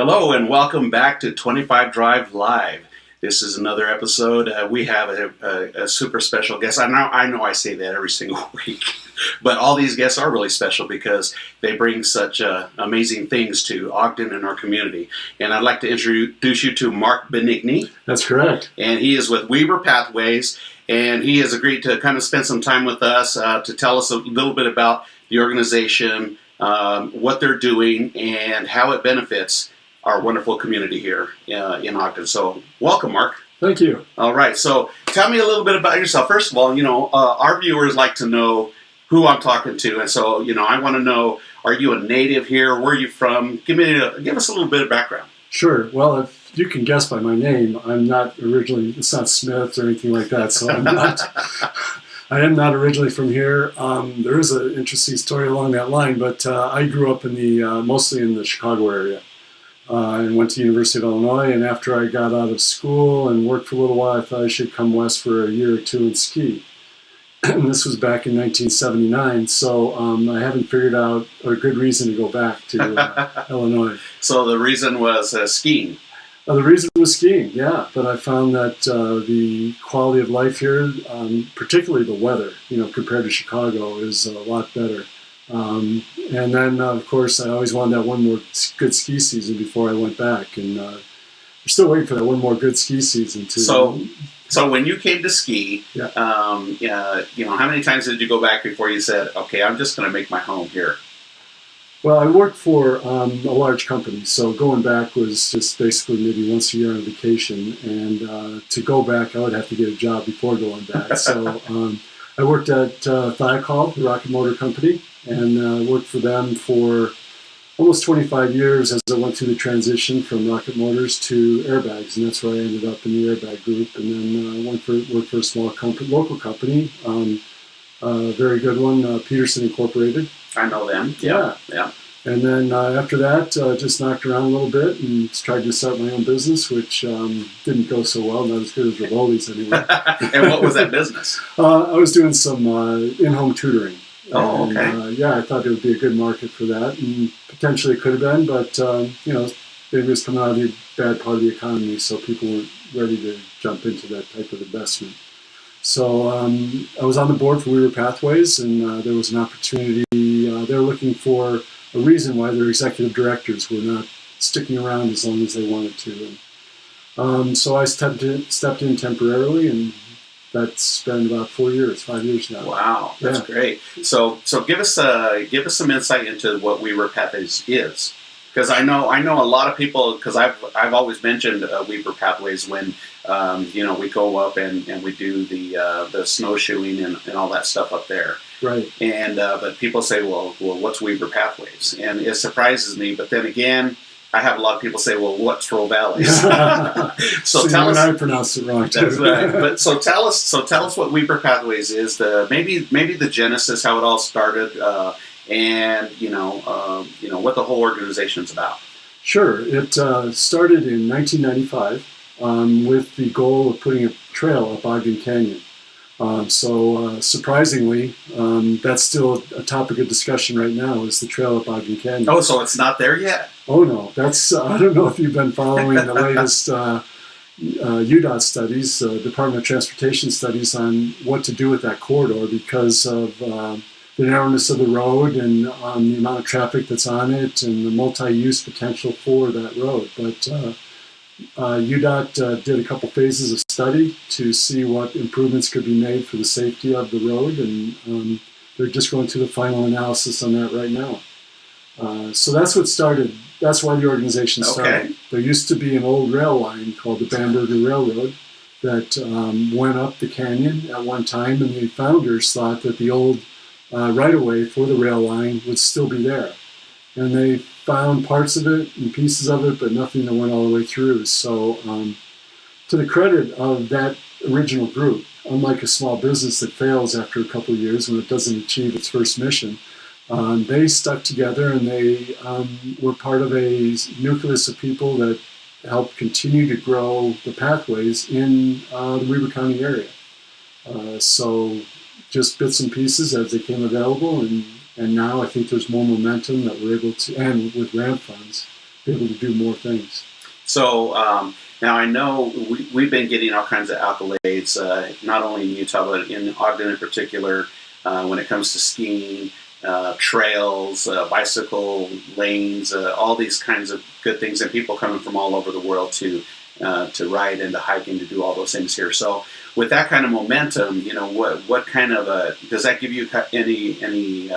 Hello and welcome back to 25 Drive Live. This is another episode. We have a super special guest. I know I say that every single week, but all these guests are really special because they bring such amazing things to Ogden and our community. And I'd like to introduce you to Mark Binigni. That's correct. And he is with WeberPathWays, and he has agreed to kind of spend some time with us to tell us a little bit about the organization, what they're doing, and how it benefits our wonderful community here in Ogden. So welcome, Mark. Thank you. All right. So tell me a little bit about yourself. First of all, our viewers like to know who I'm talking to. And so, I want to know, are you a native here? Where are you from? Give us a little bit of background. Sure. Well, if you can guess by my name, I'm not originally, it's not Smith or anything like that. So I am not originally from here. There is an interesting story along that line, but I grew up mostly in the Chicago area. And went to the University of Illinois, and after I got out of school and worked for a little while, I thought I should come west for a year or two and ski. And this was back in 1979, so I haven't figured out a good reason to go back to Illinois. So the reason was skiing? The reason was skiing, yeah. But I found that the quality of life here, particularly the weather, compared to Chicago, is a lot better. And then, of course, I always wanted that one more good ski season before I went back, and we're still waiting for that one more good ski season too. So when you came to ski, yeah. How many times did you go back before you said, "Okay, I'm just going to make my home here"? Well, I worked for a large company, so going back was just basically maybe once a year on vacation, and to go back, I would have to get a job before going back. So I worked at Thiokol, the rocket motor company, and worked for them for almost 25 years as I went through the transition from rocket motors to airbags, and that's where I ended up in the airbag group. And then worked for a small local company, a very good one, Peterson Incorporated. I know them. Yeah. And then after that, just knocked around a little bit and tried to start my own business, which didn't go so well, not as good as Rivoli's anyway. And what was that business? I was doing some in-home tutoring. Oh, okay. I thought it would be a good market for that, and potentially it could have been, but it was coming out of the bad part of the economy, so people weren't ready to jump into that type of investment. So I was on the board for WeberPathWays, and there was an opportunity. They were looking for a reason why their executive directors were not sticking around as long as they wanted to. And so I stepped in temporarily, and that's been about 5 years now. Wow, that's great. So give us some insight into what WeberPathways is, because I know a lot of people, because I've always mentioned WeberPathways when we go up and we do the snowshoeing and all that stuff up there. Right. And but people say, well, what's WeberPathways? And it surprises me. But then again, I have a lot of people say, well, what's Roll Valleys? So tell us. I pronounced it wrong too. That's right. But so tell us what WeberPathways is. Maybe the genesis, how it all started, and what the whole organization's about. Sure. It started in 1995 with the goal of putting a trail up Ogden Canyon. Surprisingly, that's still a topic of discussion right now, is the trail up Ogden Canyon. Oh, so it's not there yet? Oh, no. That's I don't know if you've been following the latest UDOT studies, Department of Transportation studies, on what to do with that corridor because of the narrowness of the road and the amount of traffic that's on it and the multi-use potential for that road. But UDOT did a couple phases of study to see what improvements could be made for the safety of the road, and they're just going through the final analysis on that right now. So that's what started. That's why the organization started. Okay. There used to be an old rail line called the Bamberger Railroad that went up the canyon at one time, and the founders thought that the old right-of-way for the rail line would still be there. And they found parts of it and pieces of it, but nothing that went all the way through. So to the credit of that original group, unlike a small business that fails after a couple of years when it doesn't achieve its first mission, they stuck together, and they were part of a nucleus of people that helped continue to grow the pathways in the Weber County area. So just bits and pieces as they came available, and now I think there's more momentum that we're able to, and with grant funds, be able to do more things. So now I know we've been getting all kinds of accolades, not only in Utah, but in Ogden in particular, when it comes to skiing, trails, bicycle lanes, all these kinds of good things, and people coming from all over the world to ride and to hike and to do all those things here. So with that kind of momentum, what kind of does that give you any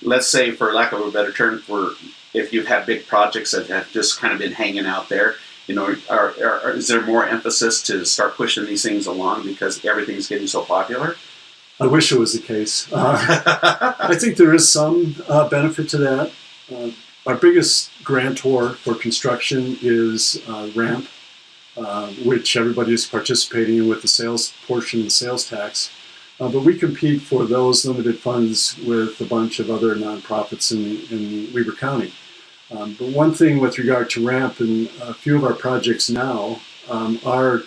let's say, for lack of a better term, for if you've had big projects that have just kind of been hanging out there, is there more emphasis to start pushing these things along because everything's getting so popular? I wish it was the case. I think there is some benefit to that. Our biggest grantor for construction is RAMP, which everybody is participating in with the sales portion of the sales tax. But we compete for those limited funds with a bunch of other nonprofits in Weber County. But one thing with regard to RAMP and a few of our projects now are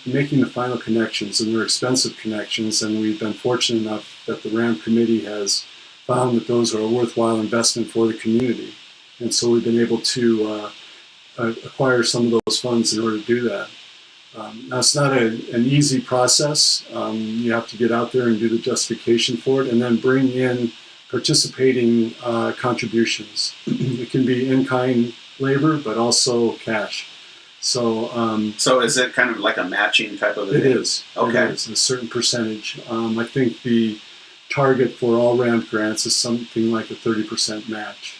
making the final connections, and they're expensive connections, and we've been fortunate enough that the RAMP committee has found that those are a worthwhile investment for the community. And so we've been able to acquire some of those funds in order to do that. Now, it's not an easy process. You have to get out there and do the justification for it, and then bring in participating contributions. It can be in-kind labor, but also cash. So is it kind of like a matching type of it thing? is. Okay. It is a certain percentage. I think the target for all RAMP grants is something like a 30% match.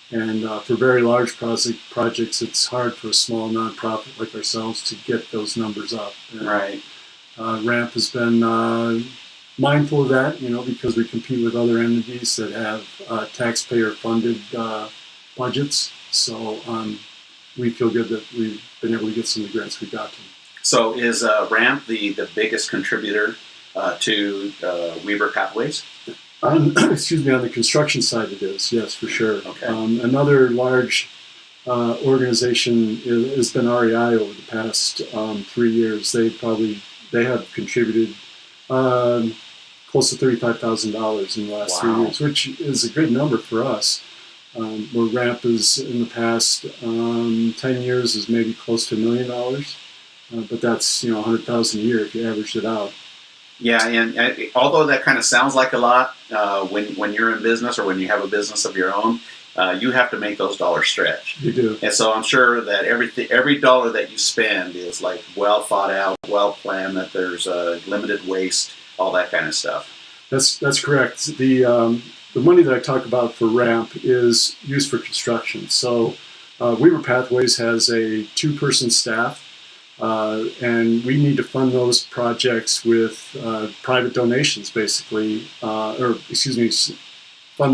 And for very large projects, it's hard for a small nonprofit like ourselves to get those numbers up. And, right. RAMP has been mindful of that, because we compete with other entities that have taxpayer-funded budgets. So we feel good that we've been able to get some of the grants we got to. So is RAMP the biggest contributor to WeberPathWays? On the construction side it is, yes, for sure. Okay. Another large organization has been REI over the past 3 years. They have contributed close to $35,000 in the last 3 years, which is a good number for us. Where RAMP is in the past 10 years is maybe close to $1 million, but that's $100,000 a year if you average it out. Yeah, and although that kind of sounds like a lot, when you're in business or when you have a business of your own, you have to make those dollars stretch. You do. And so I'm sure that every dollar that you spend is like well thought out, well planned. That there's limited waste, all that kind of stuff. That's correct. The money that I talk about for RAMP is used for construction. So WeberPathWays has a 2-person staff. And we need to fund those projects with private donations, basically, fund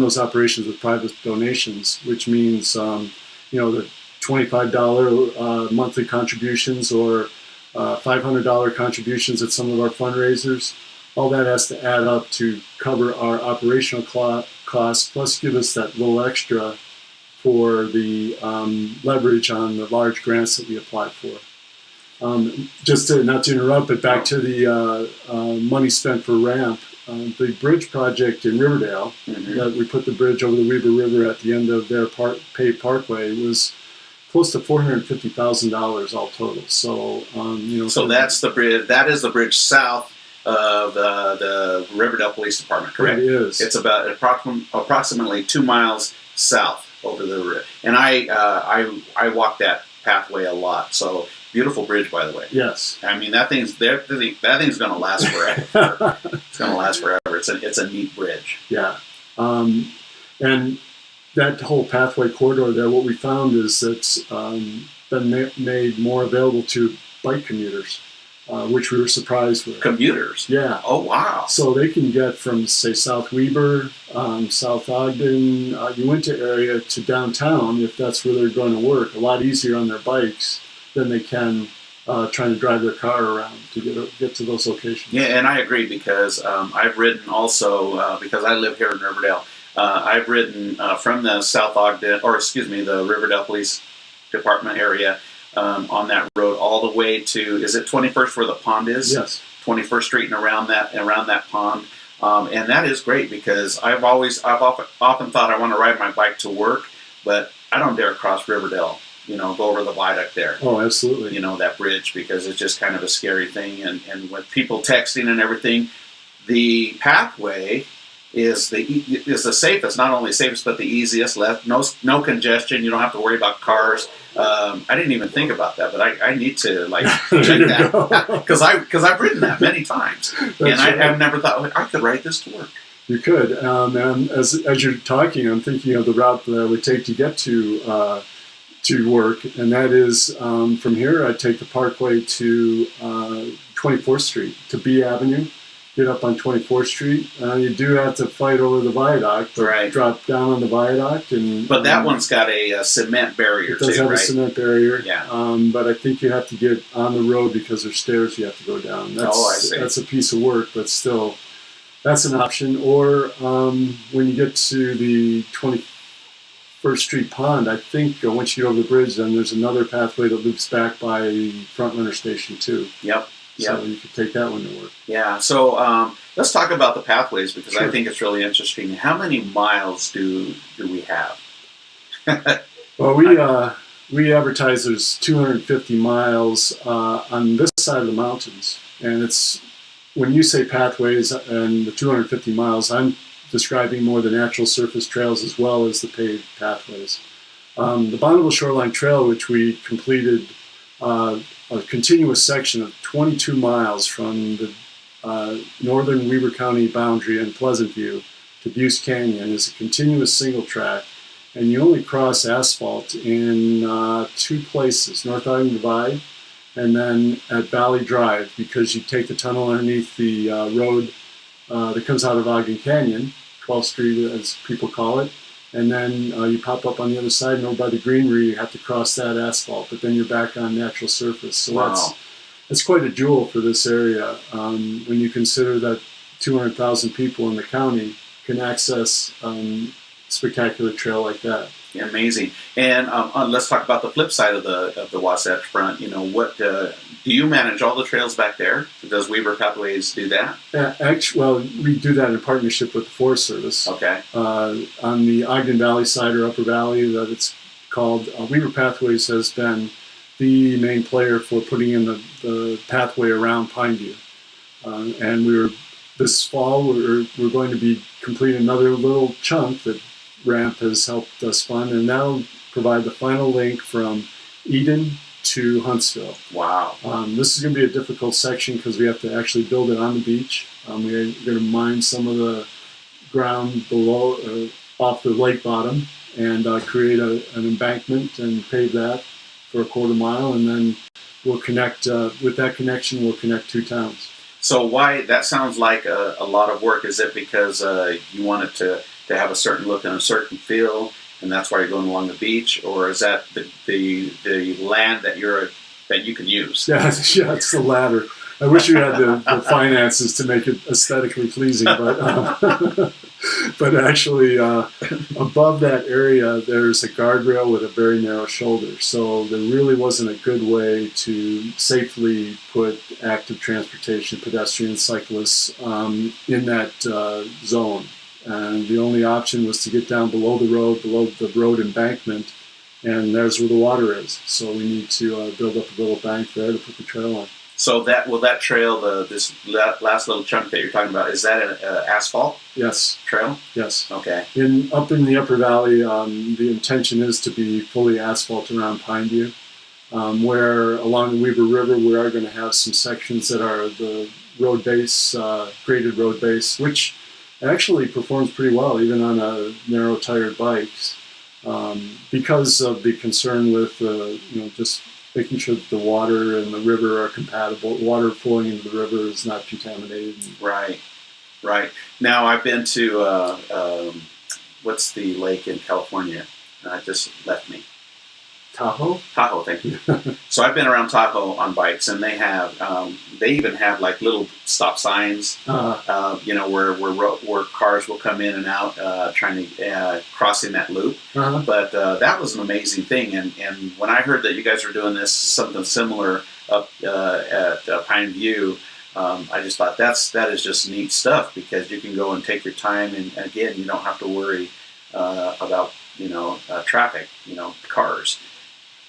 those operations with private donations, which means, the $25 monthly contributions or $500 contributions at some of our fundraisers. All that has to add up to cover our operational costs, plus give us that little extra for the leverage on the large grants that we apply for. Not to interrupt, but back to the money spent for RAMP, the bridge project in Riverdale, that we put the bridge over the Weber River at the end of their paved parkway, was close to $450,000 all total. So, So that's the bridge. That is the bridge south of the Riverdale Police Department, correct? It is. It's about approximately 2 miles south over the river, and I walk that pathway a lot. So. Beautiful bridge, by the way. Yes. I mean, that thing's going to last forever. It's going to last forever. It's a neat bridge. Yeah. And that whole pathway corridor there, what we found is that's been made more available to bike commuters, which we were surprised with. Commuters? Yeah. Oh, wow. So they can get from, say, South Weber, South Ogden, Uinta area to downtown, if that's where they're going to work, a lot easier on their bikes than they can trying to drive their car around to get to those locations. Yeah, and I agree because I've ridden also, because I live here in Riverdale, I've ridden from the South Ogden, the Riverdale Police Department area on that road all the way to, is it 21st where the pond is? Yes. 21st Street and around that pond. And that is great because I've often thought I want to ride my bike to work, but I don't dare cross Riverdale, go over the viaduct there. Oh, absolutely. That bridge, because it's just kind of a scary thing. And with people texting and everything, the pathway is the safest, not only safest, but the easiest. No congestion. You don't have to worry about cars. I didn't even think about that, but I need to check that because I've ridden that many times, and I've never thought I could ride this to work. You could, and as you're talking, I'm thinking of the route that I would take to get to work, and that is from here I'd take the Parkway to 24th Street to B Avenue. Get up on 24th Street. You do have to fight over the viaduct, right? Drop down on the viaduct, but that one's got a cement barrier. It does have right? a cement barrier. Yeah. But I think you have to get on the road because there's stairs you have to go down. I see. That's a piece of work, but still, that's an option. Or when you get to the 21st Street Pond, I think once you get over the bridge, then there's another pathway that loops back by Frontrunner Station too. Yep. So you could take that one to work. Yeah. So let's talk about the pathways, because Sure. I think it's really interesting. How many miles do we have? Well, we advertise there's 250 miles on this side of the mountains, and it's when you say pathways and the 250 miles, I'm describing more the natural surface trails as well as the paved pathways. The Bonneville Shoreline Trail, which we completed. A continuous section of 22 miles from the northern Weber County boundary in Pleasant View to Ogden Canyon, is a continuous single track, and you only cross asphalt in two places, North Ogden Divide and then at Valley Drive, because you take the tunnel underneath the road that comes out of Ogden Canyon, 12th Street as people call it, and then you pop up on the other side, and over by the greenery, you have to cross that asphalt, but then you're back on natural surface. So wow. that's quite a jewel for this area when you consider that 200,000 people in the county can access spectacular trail like that. Yeah, amazing. And let's talk about the flip side of the Wasatch Front. What do you manage all the trails back there? Does WeberPathWays do that? Well, we do that in partnership with the Forest Service. Okay. On the Ogden Valley side, or Upper Valley, that it's called, WeberPathWays has been the main player for putting in the pathway around Pineview. And this fall we're going to be completing another little chunk that Ramp has helped us fund, and that'll provide the final link from Eden to Huntsville. Wow. This is going to be a difficult section because we have to actually build it on the beach. We're going to mine some of the ground below, off the lake bottom, and create an embankment and pave that for a quarter mile, and then we'll connect, with that connection, we'll connect two towns. So why, that sounds like a lot of work. Is it because you want it to have a certain look and a certain feel, and that's why you're going along the beach, or is that the land that you can use? Yeah, it's the latter. I wish we had the finances to make it aesthetically pleasing, but actually above that area there's a guardrail with a very narrow shoulder, so there really wasn't a good way to safely put active transportation, pedestrians, cyclists in that zone. And the only option was to get down below the road embankment, and there's where the water is. So we need to build up a little bank there to put the trail on. So that trail, this last little chunk that you're talking about, is that an asphalt? Yes. Trail? Yes. Okay. Up in the Upper Valley, the intention is to be fully asphalt around Pineview, where along the Weber River we are going to have some sections that are the road base, graded road base, which actually performs pretty well even on a narrow tired bikes, because of the concern with just making sure that the water and the river are compatible. Water flowing into the river is not contaminated. Right. Now I've been to what's the lake in California? It just left me. Tahoe, thank you. So I've been around Tahoe on bikes, and they have, they even have like little stop signs, where cars will come in and out, trying to crossing that loop. But that was an amazing thing, and when I heard that you guys were doing something similar up at Pineview, I just thought that is just neat stuff, because you can go and take your time, and again, you don't have to worry about traffic, cars.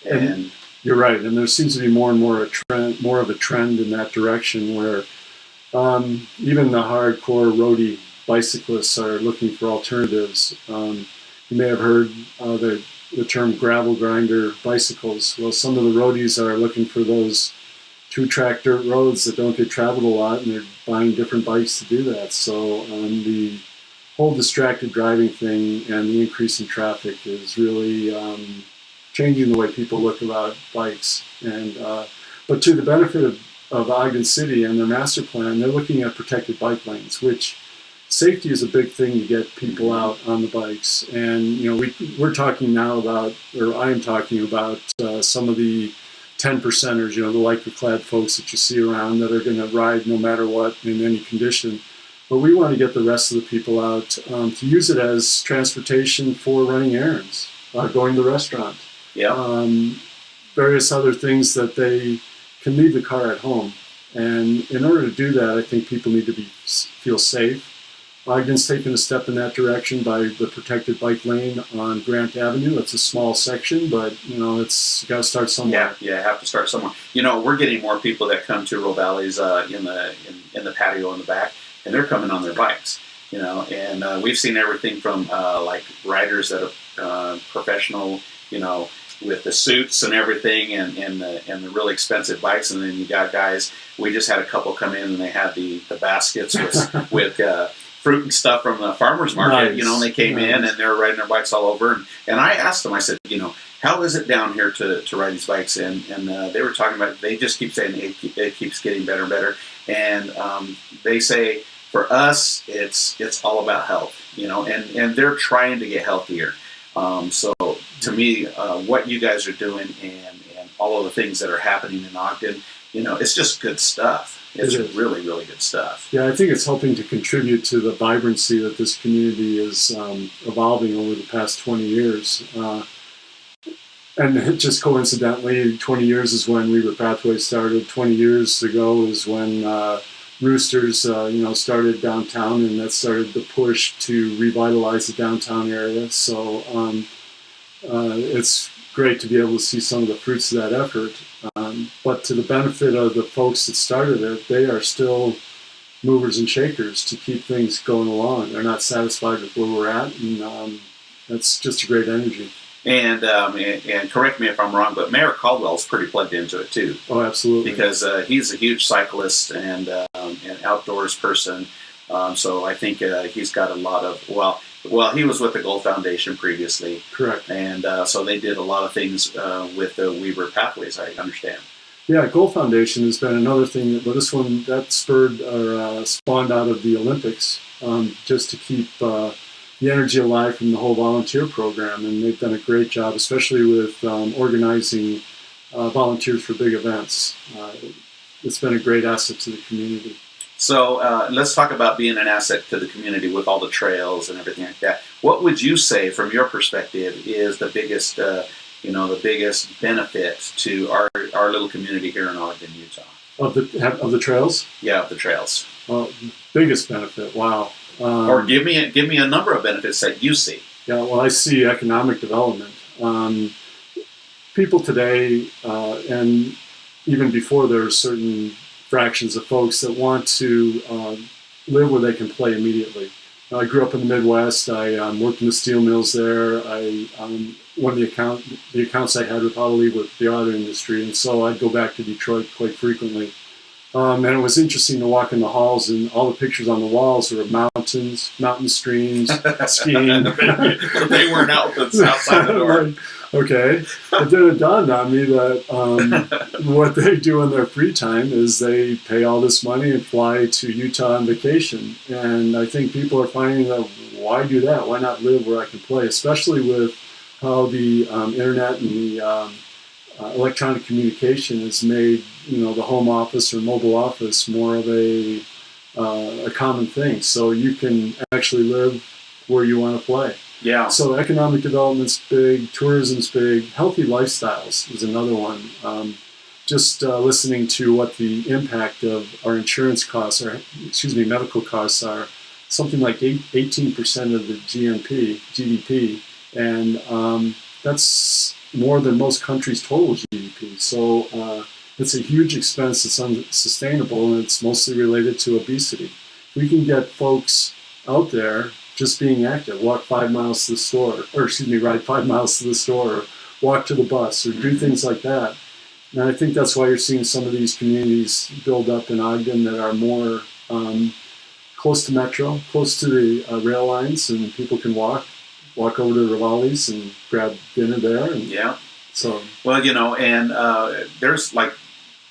And you're right, and there seems to be more and more of a trend in that direction where even the hardcore roadie bicyclists are looking for alternatives. You may have heard the term gravel grinder bicycles. Well, some of the roadies are looking for those two-track dirt roads that don't get traveled a lot, and they're buying different bikes to do that. So the whole distracted driving thing and the increase in traffic is really changing the way people look about bikes. And but to the benefit of Ogden City and their master plan, they're looking at protected bike lanes, which safety is a big thing to get people out on the bikes. And we're talking now about, or I am talking about some of the 10%ers, the lycra-clad folks that you see around that are going to ride no matter what in any condition. But we want to get the rest of the people out to use it as transportation for running errands, going to the restaurant, various other things that they can leave the car at home. And in order to do that, I think people need to feel safe. Ogden's taken a step in that direction by the protected bike lane on Grant Avenue. It's a small section, but it's got to start somewhere. Yeah, have to start somewhere. We're getting more people that come to Rovalli's in the patio in the back, and they're coming on their bikes. And we've seen everything from like riders that are professional, with the suits and everything, and the really expensive bikes, and then you got guys. We just had a couple come in, and they had the baskets with fruit and stuff from the farmer's market. Nice. And they came in and they were riding their bikes all over. And I asked them, I said, how is it down here to ride these bikes? And they were talking about, they just keep saying it keeps getting better and better. And they say, for us, it's all about health, and they're trying to get healthier. So to me, what you guys are doing and all of the things that are happening in Ogden, it's just good stuff. It's really, really good stuff. Yeah, I think it's helping to contribute to the vibrancy that this community is evolving over the past 20 years. And just coincidentally, 20 years is when WeberPathWays started. 20 years ago is when Roosters, started downtown, and that started the push to revitalize the downtown area. So it's great to be able to see some of the fruits of that effort. But to the benefit of the folks that started it, they are still movers and shakers to keep things going along. They're not satisfied with where we're at, and that's just a great energy. And correct me if I'm wrong, but Mayor Caldwell's pretty plugged into it too. Oh, absolutely. Because he's a huge cyclist and an outdoors person. So I think he's got a lot of, well, he was with the Gold Foundation previously. Correct. And so they did a lot of things with the WeberPathWays, I understand. Yeah, Gold Foundation has been another thing, but this one that spurred or spawned out of the Olympics, just to keep the energy alive from the whole volunteer program. And they've done a great job, especially with organizing volunteers for big events. It's been a great asset to the community. So let's talk about being an asset to the community with all the trails and everything like that. What would you say, from your perspective, is the biggest, the biggest benefit to our little community here in Ogden, Utah? Of the trails? Yeah, of the trails. Biggest benefit. Wow. Or give me a number of benefits that you see. Yeah. Well, I see economic development. People today, and even before, there are certain fractions of folks that want to live where they can play immediately. I grew up in the Midwest. I worked in the steel mills there. One of the accounts I had with Auto with the auto industry, and so I'd go back to Detroit quite frequently. And it was interesting to walk in the halls, and all the pictures on the walls were mountains, mountain streams, skiing. They weren't outside the door. Okay, but then it dawned on me that what they do in their free time is they pay all this money and fly to Utah on vacation. And I think people are finding that, why do that? Why not live where I can play? Especially with how the internet and the electronic communication has made the home office or mobile office more of a common thing. So you can actually live where you want to play. Yeah. So economic development's big, tourism's big, healthy lifestyles is another one. Just listening to what the impact of our insurance costs, medical costs are, something like 18% of the GDP and that's more than most countries' total GDP. So it's a huge expense that's unsustainable, and it's mostly related to obesity. We can get folks out there just being active, walk 5 miles to the store, or excuse me, ride 5 miles to the store, or walk to the bus, or do things like that. And I think that's why you're seeing some of these communities build up in Ogden that are more close to Metro, close to the rail lines, and people can walk over to Rivali's and grab dinner there. And Yeah. so, Well, and there's like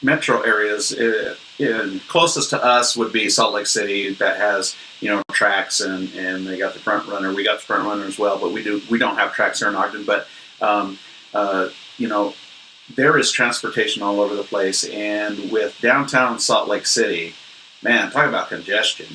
metro areas. Closest to us would be Salt Lake City, that has tracks, and they got the front runner. We got the front runner as well, but we don't have tracks here in Ogden. But there is transportation all over the place, and with downtown Salt Lake City, man, talk about congestion,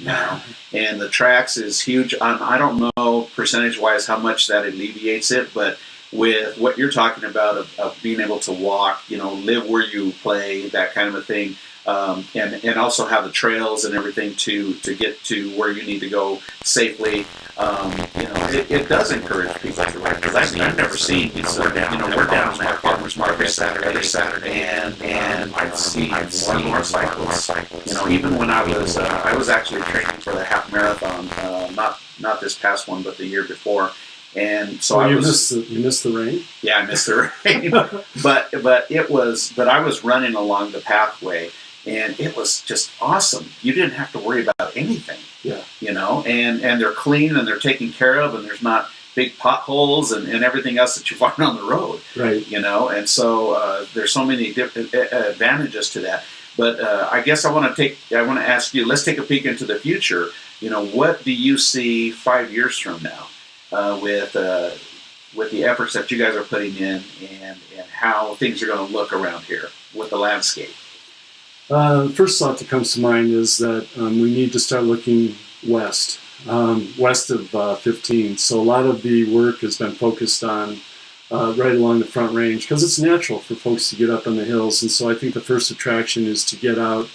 and the tracks is huge. I don't know percentage-wise how much that alleviates it, but with what you're talking about of being able to walk, live where you play, that kind of a thing, and also have the trails and everything to get to where you need to go safely. It does encourage people to ride, because I've never seen we're down at farmers market every Saturday, and I've seen more cyclists. Even when I was actually training for the half marathon, not this past one, but the year before. And so you missed the rain. Yeah, I missed the rain. but I was running along the pathway, and it was just awesome. You didn't have to worry about anything. Yeah. And they're clean, and they're taken care of, and there's not big potholes and everything else that you find on the road. Right. And so there's so many different advantages to that. But I guess I want to ask you, let's take a peek into the future. What do you see 5 years from now? With the efforts that you guys are putting in, and how things are going to look around here with the landscape? The first thought that comes to mind is that we need to start looking west of 15. So a lot of the work has been focused on right along the Front Range, because it's natural for folks to get up on the hills. And so I think the first attraction is to get out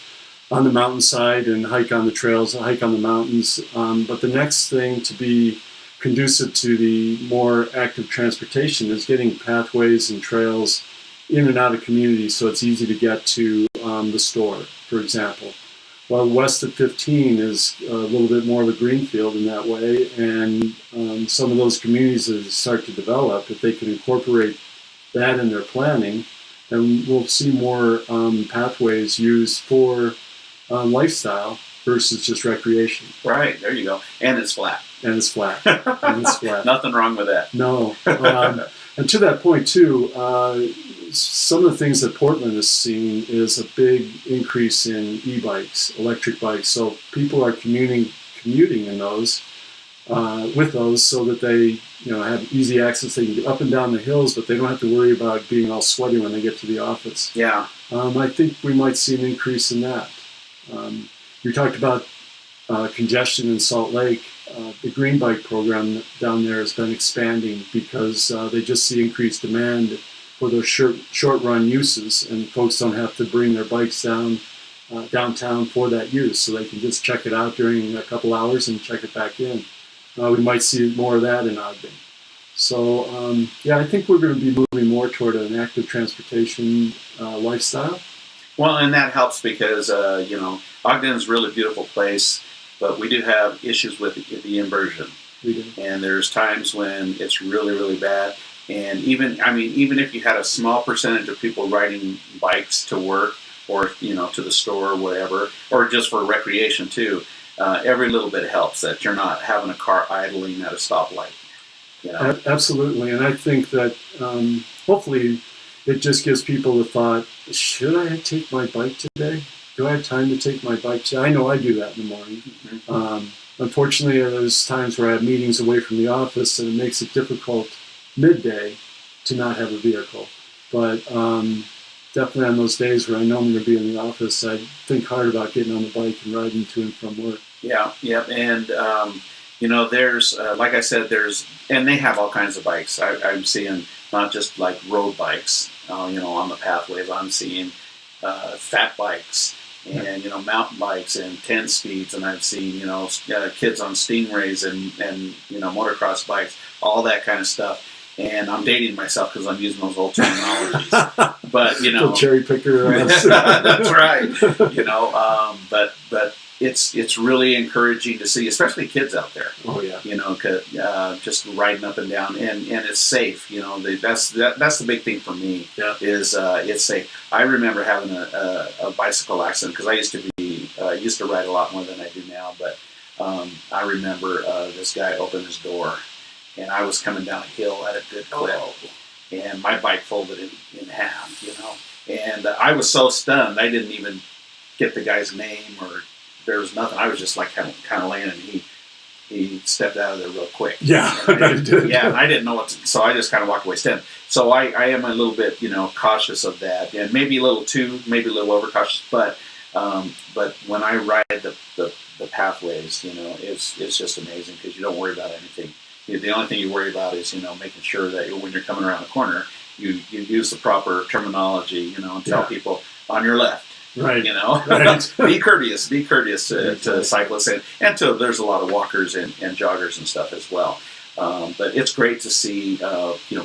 on the mountainside and hike on the trails, hike on the mountains. But the next thing to be conducive to the more active transportation is getting pathways and trails in and out of communities, so it's easy to get to the store, for example. While west of 15 is a little bit more of a greenfield in that way, and some of those communities that start to develop, if they can incorporate that in their planning, then we'll see more pathways used for lifestyle versus just recreation. Right, there you go. And it's flat. And it's flat. Nothing wrong with that. No. And to that point, too, some of the things that Portland has seen is a big increase in e-bikes, electric bikes. So people are commuting in those, with those, so that they have easy access. They can get up and down the hills, but they don't have to worry about being all sweaty when they get to the office. Yeah. I think we might see an increase in that. You talked about congestion in Salt Lake. The Green Bike program down there has been expanding because they just see increased demand for those short run uses, and folks don't have to bring their bikes downtown for that use, so they can just check it out during a couple hours and check it back in. We might see more of that in Ogden. So I think we're going to be moving more toward an active transportation lifestyle. Well, and that helps because Ogden is a really beautiful place, but we do have issues with the inversion. We do. And there's times when it's really, really bad. And even if you had a small percentage of people riding bikes to work or, to the store or whatever, or just for recreation too, every little bit helps, that you're not having a car idling at a stoplight. Absolutely. And I think that hopefully it just gives people the thought, should I take my bike today? Do I have time to take my bike today? I know I do that in the morning. Mm-hmm. Unfortunately, there's times where I have meetings away from the office, and it makes it difficult midday to not have a vehicle. But definitely on those days where I know I'm going to be in the office, I think hard about getting on the bike and riding to and from work. Yeah. And, there's, like I said, and they have all kinds of bikes. I'm seeing not just like road bikes, on the pathways. I'm seeing fat bikes, and mountain bikes and 10 speeds, and I've seen kids on Stingrays and motocross bikes, all that kind of stuff. And I'm dating myself because I'm using those old terminologies, but the cherry picker. That's right. But it's really encouraging to see, especially kids out there. Oh yeah. Just riding up and down, and it's safe. That's the big thing for me. Yeah. Is it's safe. I remember having a bicycle accident because I used to ride a lot more than I do now. But I remember this guy opened his door, and I was coming down a hill at a good clip, and my bike folded in half. And I was so stunned I didn't even get the guy's name or. There was nothing. I was just like kind of laying, and he stepped out of there real quick. Yeah, I bet he did. Yeah, and I didn't know what to, so I just kind of walked away stunned. So I am a little bit cautious of that, and maybe a little overcautious. But when I ride the pathways, it's just amazing because you don't worry about anything. The only thing you worry about is making sure that when you're coming around the corner, you use the proper terminology, and tell people on your left. Right. Right. Be courteous to cyclists and to there's a lot of walkers and joggers and stuff as well. But it's great to see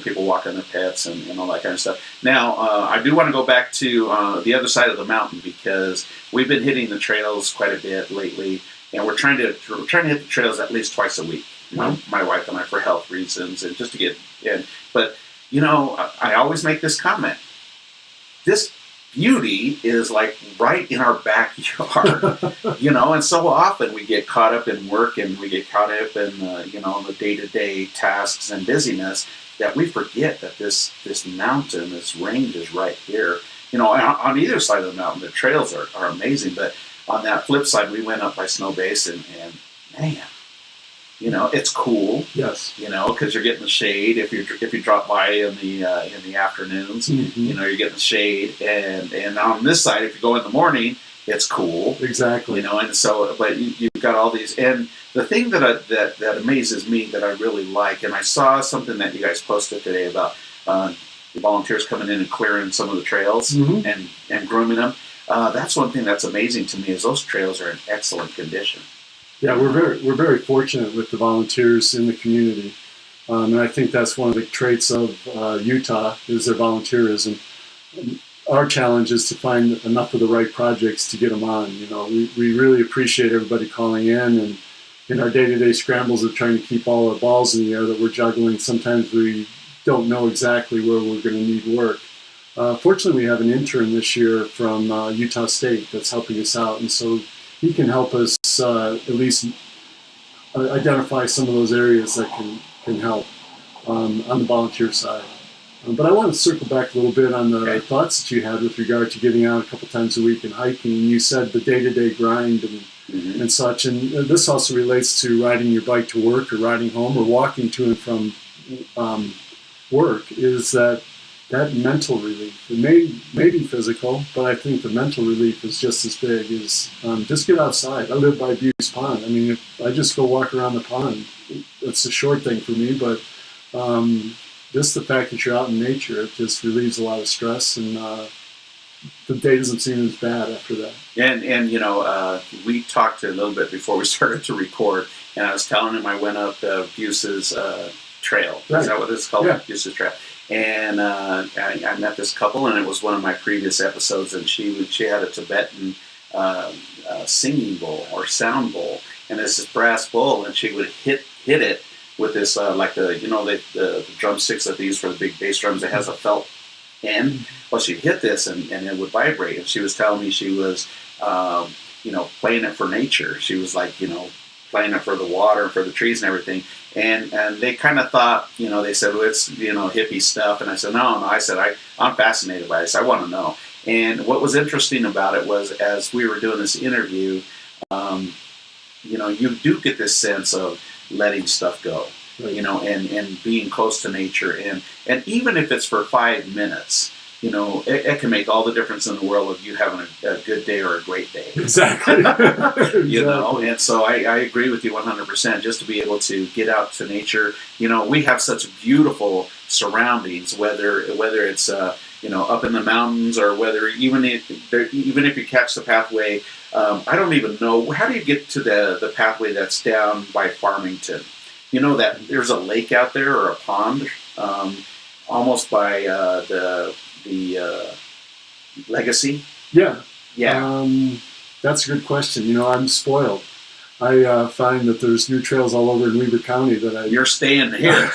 people walking their pets and all that kind of stuff. Now I do want to go back to the other side of the mountain because we've been hitting the trails quite a bit lately, and we're trying to hit the trails at least twice a week. My wife and I, for health reasons and just to get in. But I always make this comment. This beauty is like right in our backyard, and so often we get caught up in work and we get caught up in the day-to-day tasks and busyness that we forget that this mountain, this range is right here. On either side of the mountain, the trails are amazing, but on that flip side, we went up by Snow Basin and man, it's cool. Yes. Because you're getting the shade if you drop by in the afternoons. Mm-hmm. You're getting the shade, and on this side, if you go in the morning, it's cool. Exactly. And so, but you've got all these, and the thing that amazes me that I really like, and I saw something that you guys posted today about the volunteers coming in and clearing some of the trails mm-hmm. and grooming them. That's one thing that's amazing to me is those trails are in excellent condition. Yeah, we're very fortunate with the volunteers in the community, and I think that's one of the traits of Utah is their volunteerism. Our challenge is to find enough of the right projects to get them on. We really appreciate everybody calling in, and in our day-to-day scrambles of trying to keep all our balls in the air that we're juggling, sometimes we don't know exactly where we're going to need work. Fortunately, we have an intern this year from Utah State that's helping us out, and so he can help us at least identify some of those areas that can help on the volunteer side. But I want to circle back a little bit on the thoughts that you had with regard to getting out a couple times a week and hiking. And you said the day-to-day grind and such. And this also relates to riding your bike to work or riding home or walking to and from work, is that mental relief. It may be physical, but I think the mental relief is just as big. Is just get outside. I live by Buse Pond. I mean, if I just go walk around the pond, it's a short thing for me, but just the fact that you're out in nature, it just relieves a lot of stress, and the day doesn't seem as bad after that. And we talked a little bit before we started to record, and I was telling him I went up Buse's Trail. Right. Is that what it's called? Yeah. Buse's Trail. And I met this couple, and it was one of my previous episodes, and she had a Tibetan singing bowl or sound bowl, and it's this brass bowl, and she would hit it with this like the drumsticks that they use for the big bass drums. It has a felt end. Well, she'd hit this, and it would vibrate. And she was telling me she was playing it for nature. She was like playing it for the water, for the trees and everything. And they kind of thought, they said, well, it's, hippie stuff. And I said, no. I said, I'm fascinated by this. I want to know. And what was interesting about it was, as we were doing this interview, you do get this sense of letting stuff go, right. and being close to nature. And even if it's for 5 minutes, it can make all the difference in the world of you having a good day or a great day. Exactly. And so I agree with you 100%. Just to be able to get out to nature, we have such beautiful surroundings. Whether it's up in the mountains, or whether even if you catch the pathway. I don't even know, how do you get to the pathway that's down by Farmington? You know that there's a lake out there, or a pond, almost by the Legacy. Yeah. Yeah. That's a good question. I'm spoiled. I find that there's new trails all over in Weber County that You're staying here.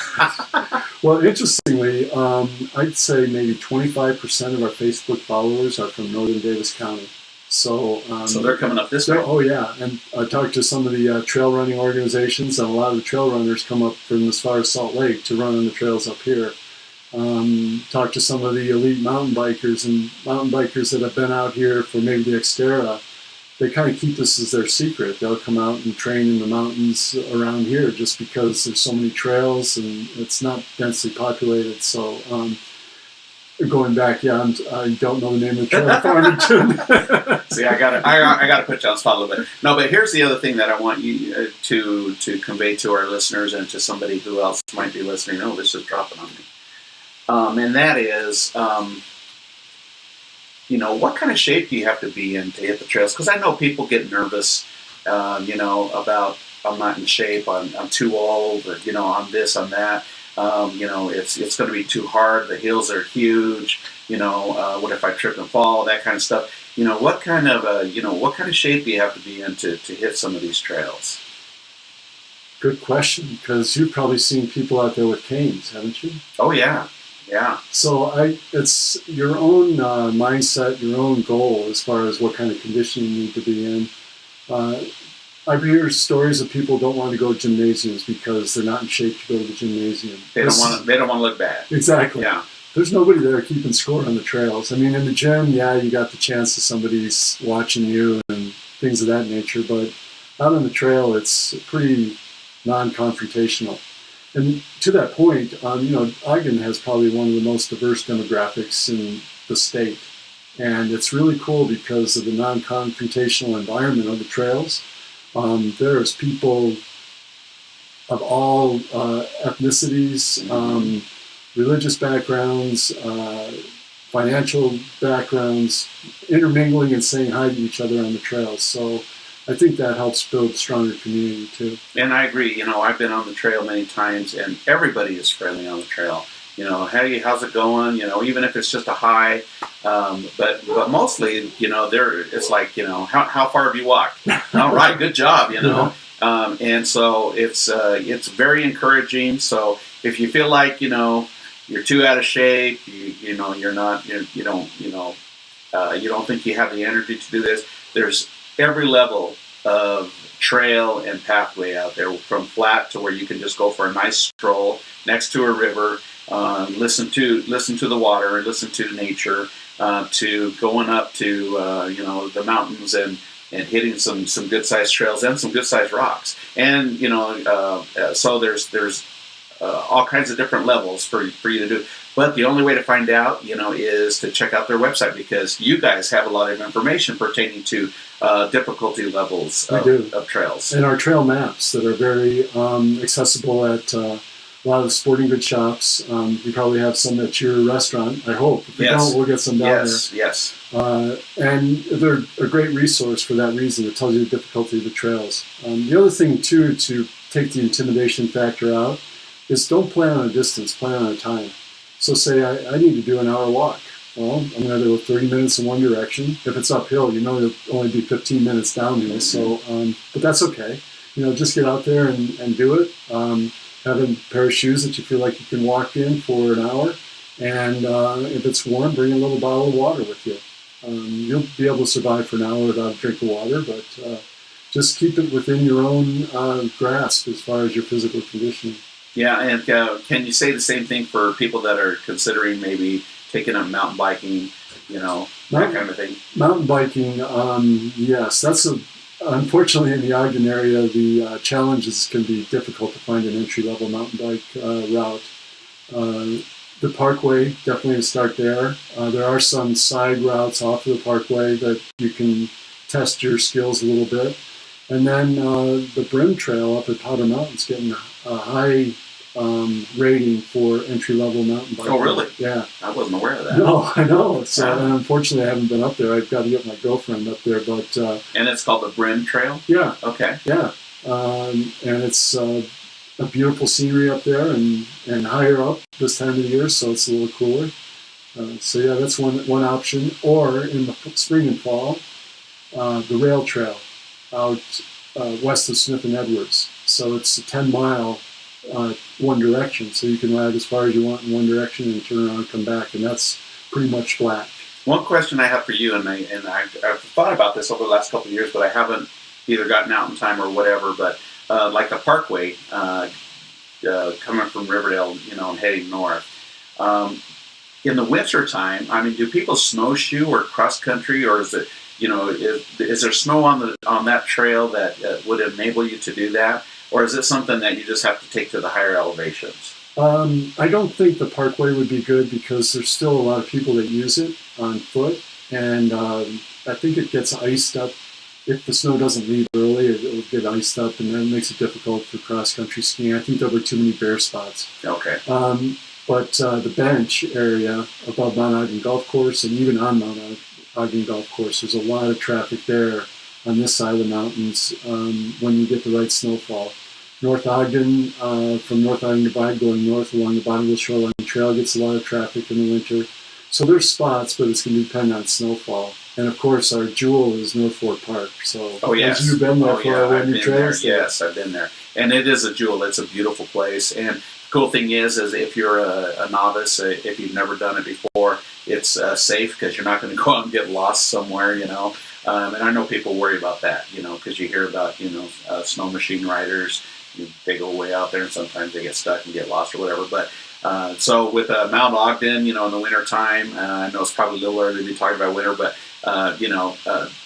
Well, interestingly, I'd say maybe 25% of our Facebook followers are from northern Davis County. So they're coming up this way. Oh, yeah. And I talked to some of the trail running organizations, and a lot of the trail runners come up from as far as Salt Lake to run on the trails up here. Talked to some of the elite mountain bikers that have been out here for maybe the Xterra. They kind of keep this as their secret. They'll come out and train in the mountains around here just because there's so many trails and it's not densely populated. So going back, I don't know the name of the trail, Farmington. See, I gotta put you on the spot a little bit. No, but here's the other thing that I want you to convey to our listeners and to somebody who else might be listening. Oh, this is dropping on me. And that is, what kind of shape do you have to be in to hit the trails? Because I know people get nervous, about, I'm not in shape, I'm too old, or, I'm this, I'm that. It's going to be too hard. The hills are huge. What if I trip and fall? That kind of stuff. What kind of shape do you have to be in to hit some of these trails? Good question, because you've probably seen people out there with canes, haven't you? Oh yeah. Yeah. So it's your own mindset, your own goal as far as what kind of condition you need to be in. I hear stories of people don't want to go to gymnasiums because they're not in shape to go to the gymnasium. They don't want to look bad. Exactly. Yeah. There's nobody there keeping score on the trails. I mean, in the gym, you got the chance that somebody's watching you and things of that nature. But out on the trail, it's pretty non-confrontational. And to that point, Ogden has probably one of the most diverse demographics in the state. And it's really cool because of the non-confrontational environment of the trails. There's people of all ethnicities, religious backgrounds, financial backgrounds, intermingling and saying hi to each other on the trails. So I think that helps build a stronger community too. And I agree. I've been on the trail many times, and everybody is friendly on the trail. How's it going? Even if it's just a hi. But mostly, it's like, how far have you walked? All right, good job. And so it's very encouraging. So if you feel like you're too out of shape, you don't think you have the energy to do this, there's every level of trail and pathway out there, from flat to where you can just go for a nice stroll next to a river, listen to the water and listen to nature, to going up to the mountains and hitting some good sized trails and some good sized rocks. And so there's all kinds of different levels for you to do. But the only way to find out, is to check out their website, because you guys have a lot of information pertaining to difficulty levels of trails. And our trail maps that are very accessible at a lot of the sporting goods shops. You probably have some at your restaurant, I hope. If you don't, we'll get some down there. Yes. And they're a great resource for that reason. It tells you the difficulty of the trails. The other thing, too, to take the intimidation factor out, is don't plan on a distance, plan on a time. So say I need to do an hour walk. Well, I'm going to go 30 minutes in one direction. If it's uphill, it'll only be 15 minutes downhill. So, but that's okay. Just get out there and do it. Have a pair of shoes that you feel like you can walk in for an hour. And if it's warm, bring a little bottle of water with you. You'll be able to survive for an hour without a drink of water, but just keep it within your own grasp as far as your physical conditioning. Yeah, and can you say the same thing for people that are considering maybe taking up mountain biking, that kind of thing? Mountain biking, yes. That's unfortunately in the Ogden area, the challenges can be difficult to find an entry-level mountain bike route. The Parkway, definitely start there. There are some side routes off of the Parkway that you can test your skills a little bit. And then the Brim Trail up at Powder Mountain's getting a high rating for entry-level mountain biking. Oh, really? Yeah. I wasn't aware of that. No, I know. So, and unfortunately, I haven't been up there. I've got to get my girlfriend up there, but And it's called the Brim Trail? yeah, Okay. yeah. And it's a beautiful scenery up there and higher up this time of the year, so it's a little cooler. So yeah, that's one option. Or in the spring and fall, the rail trail out west of Smith and Edwards. So it's a 10-mile one direction, so you can ride as far as you want in one direction and turn around and come back, and that's pretty much flat. One question I have for you, and I've thought about this over the last couple of years, but I haven't either gotten out in time or whatever, but like the Parkway coming from Riverdale, and heading north. In the winter time, I mean, do people snowshoe or cross country, or is it, is there snow on that trail that would enable you to do that, or is it something that you just have to take to the higher elevations? I don't think the Parkway would be good because there's still a lot of people that use it on foot, and I think it gets iced up. If the snow doesn't leave early, it'll get iced up, and that makes it difficult for cross-country skiing. I think there were too many bare spots. Okay. But the bench area above Mount Ogden Golf Course and even on Mount Ogden Golf Course, there's a lot of traffic there on this side of the mountains when you get the right snowfall. North Ogden, from North Ogden Divide going north along the Bonneville Shoreline Trail gets a lot of traffic in the winter. So there's spots, but it's going to depend on snowfall. And of course, our jewel is North Fork Park. So, yes. Have you been there for our winter trails? Yes, I've been there, and it is a jewel. It's a beautiful place. And the cool thing is if you're a novice, if you've never done it before, it's safe because you're not going to go out and get lost somewhere. And I know people worry about that, because you hear about snow machine riders. They go way out there, and sometimes they get stuck and get lost or whatever. But so with Mount Ogden, in the winter time, I know it's probably a little early to be talking about winter, but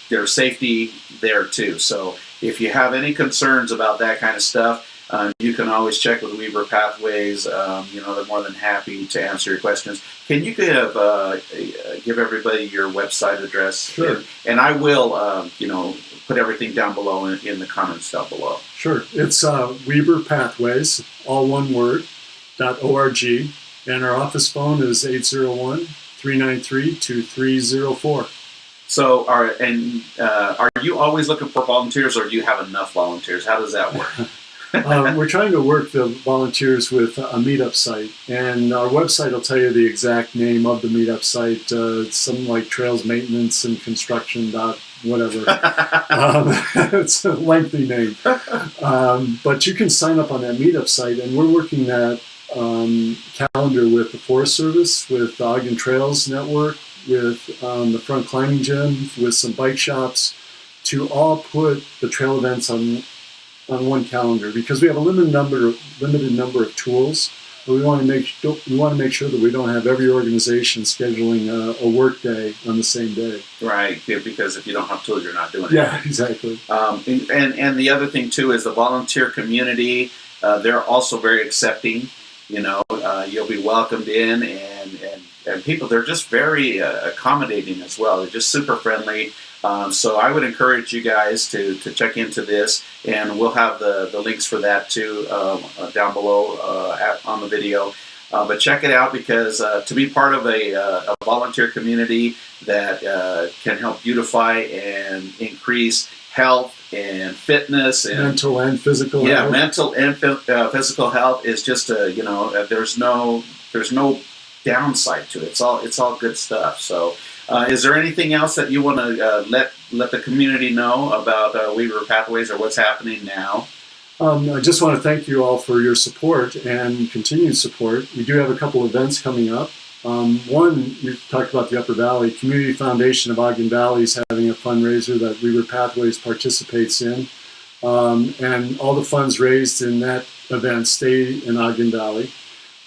there's safety there too. So if you have any concerns about that kind of stuff, you can always check with WeberPathWays. They're more than happy to answer your questions. Can you give everybody your website address? Sure. And I will, put everything down below in the comments down below. Sure. It's WeberPathways, all one word, .org, and our office phone is 801-393-2304. So, are you always looking for volunteers, or do you have enough volunteers? How does that work? We're trying to work the volunteers with a meetup site, and our website will tell you the exact name of the meetup site. It's something like Trails Maintenance and Construction whatever. It's a lengthy name, but you can sign up on that meetup site, and we're working that calendar with the Forest Service, with the Ogden Trails Network, with the Front Climbing Gym, with some bike shops, to all put the trail events on one calendar, because we have a limited number of tools. But we want to make sure that we don't have every organization scheduling a work day on the same day. Right, because if you don't have tools, you're not doing it. Yeah, exactly. And the other thing too is the volunteer community. They're also very accepting. You'll be welcomed in, and people, they're just very accommodating as well. They're just super friendly. So I would encourage you guys to check into this, and we'll have the links for that too down below on the video. But check it out, because to be part of a volunteer community that can help beautify and increase health and fitness and mental and physical health. Yeah, mental and physical health is just there's no downside to it. It's all good stuff. So. Is there anything else that you want to let the community know about WeberPathways or what's happening now? I just want to thank you all for your support and continued support. We do have a couple events coming up. One, you talked about the Upper Valley. Community Foundation of Ogden Valley is having a fundraiser that WeberPathways participates in. And all the funds raised in that event stay in Ogden Valley.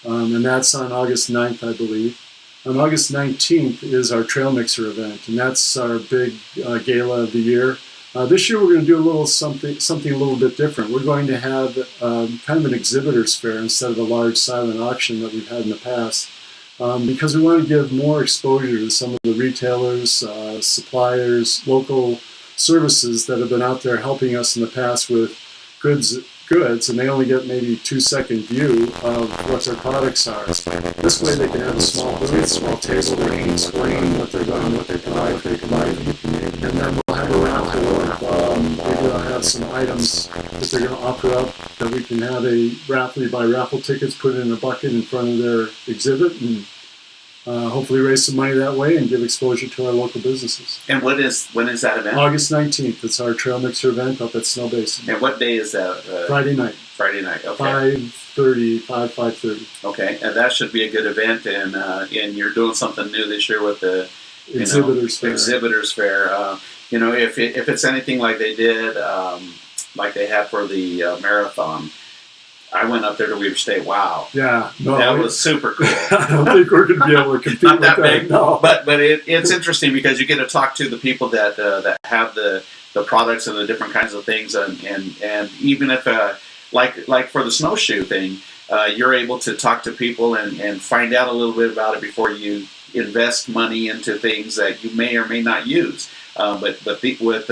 And that's on August 9th, I believe. On August 19th is our Trail Mixer event, and that's our big gala of the year. This year we're going to do a little something a little bit different. We're going to have kind of an exhibitors fair instead of a large silent auction that we've had in the past, because we want to give more exposure to some of the retailers, suppliers, local services that have been out there helping us in the past with goods goods, and they only get maybe 2-second view of what their products are. This way they can have a small booth, small table, they can explain what they're doing, what they provide, and then we'll have a raffle. We're going to have some items that they're going to offer up that we can have a raffle. You buy raffle tickets, put it in a bucket in front of their exhibit, and hopefully raise some money that way and give exposure to our local businesses. And when is that event? August 19th. It's our Trail Mixer event up at Snow Basin. And what day is that? Friday night. Friday night. Okay. 5:30. Okay, and that should be a good event. And you're doing something new this year with the Exhibitors Fair. Exhibitors Fair. If it's anything like they did, like they had for the marathon. I went up there to Weber State. Wow. Yeah. No, that was super cool. I don't think we're going to be able to compete Not with that big, no. But it's interesting because you get to talk to the people that have the products and the different kinds of things, and even if like for the snowshoe thing, you're able to talk to people and find out a little bit about it before you invest money into things that you may or may not use. But with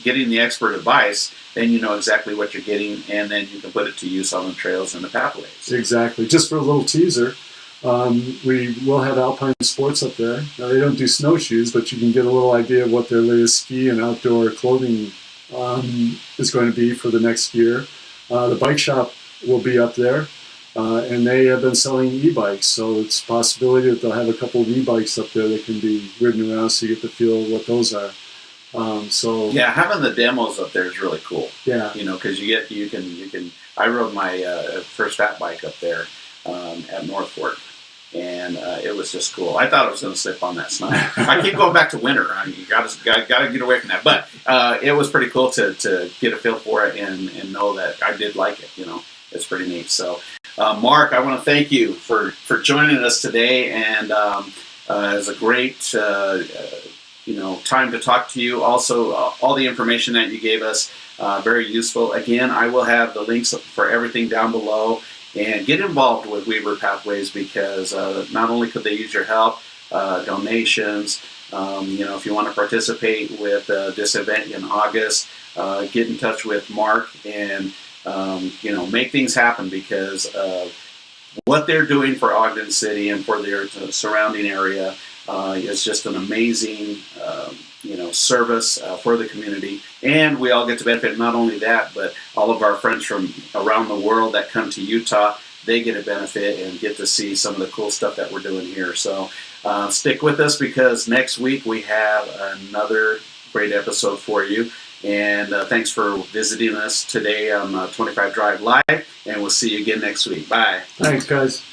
getting the expert advice, then you know exactly what you're getting, and then you can put it to use on the trails and the pathways. Exactly. Just for a little teaser, we will have Alpine Sports up there. Now, they don't do snowshoes, but you can get a little idea of what their latest ski and outdoor clothing is going to be for the next year. The bike shop will be up there, and they have been selling e-bikes, so it's a possibility that they'll have a couple of e-bikes up there that can be ridden around, so you get the feel of what those are. Yeah, having the demos up there is really cool. Yeah, because you can. I rode my first fat bike up there at North Fork, and it was just cool. I thought I was going to slip on that snow. I keep going back to winter. You got to get away from that. But it was pretty cool to get a feel for it and know that I did like it. It's pretty neat. So, Mark, I want to thank you for joining us today, and it was a great time to talk to you. Also, all the information that you gave us, very useful. Again, I will have the links for everything down below. And get involved with WeberPathWays because not only could they use your help, donations. If you want to participate with this event in August, get in touch with Mark and make things happen because what they're doing for Ogden City and for their surrounding area is just an amazing service for the community, and we all get to benefit. Not only that, but all of our friends from around the world that come to Utah, they get a benefit and get to see some of the cool stuff that we're doing here. So stick with us because next week we have another great episode for you. And thanks for visiting us today on 25 Drive Live, and we'll see you again next week. Bye. Thanks, guys.